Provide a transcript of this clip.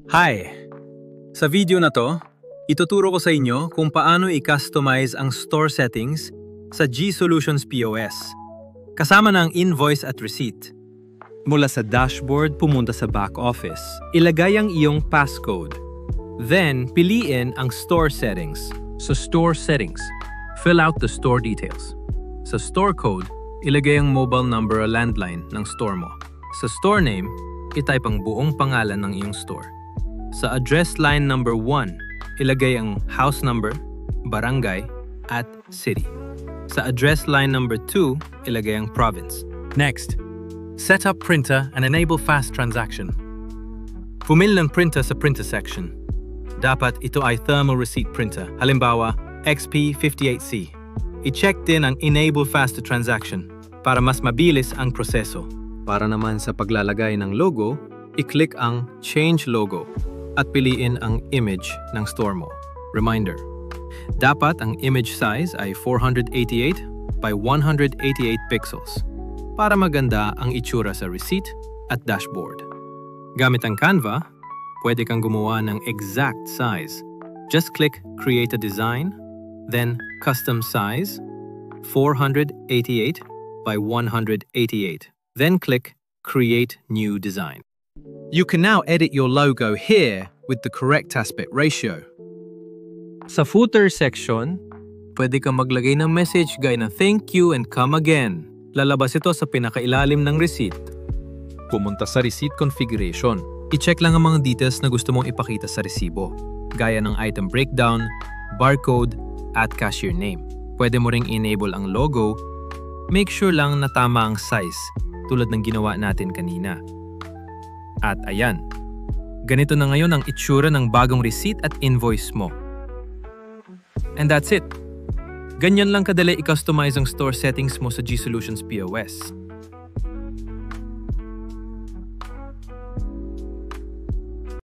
Hi! Sa video na to, ituturo ko sa inyo kung paano i-customize ang store settings sa G-Solutions POS, kasama ng invoice at receipt. Mula sa dashboard, pumunta sa back office. Ilagay ang iyong passcode. Then, piliin ang store settings. Sa store settings, fill out the store details. Sa store code, ilagay ang mobile number o landline ng store mo. Sa store name, itype ang buong pangalan ng iyong store. Sa address line number 1, ilagay ang house number, barangay, at city. Sa address line number 2, ilagay ang province. Next, set up printer and enable fast transaction. Pumili ng printer sa printer section. Dapat ito ay thermal receipt printer, halimbawa XP58C. I-check din ang enable fast transaction para mas mabilis ang proseso. Para naman sa paglalagay ng logo, i-click ang Change Logo at piliin ang image ng store mo. Reminder, dapat ang image size ay 488 by 188 pixels para maganda ang itsura sa receipt at dashboard. Gamit ang Canva, pwede kang gumawa ng exact size. Just click Create a Design, then Custom Size, 488 by 188. Then click Create New Design. You can now edit your logo here with the correct aspect ratio. Sa footer section, pwede kang maglagay ng message gaya na thank you and come again. Lalabas ito sa pinakailalim ng receipt. Pumunta sa receipt configuration. I-check lang ang mga details na gusto mong ipakita sa resibo, gaya ng item breakdown, barcode, at cashier name. Pwede mo ring enable ang logo. Make sure lang na tama ang size, tulad ng ginawa natin kanina. At ayan, ganito na ngayon ang itsura ng bagong receipt at invoice mo. And that's it. Ganyan lang kadali i-customize ang store settings mo sa G-Solutions POS.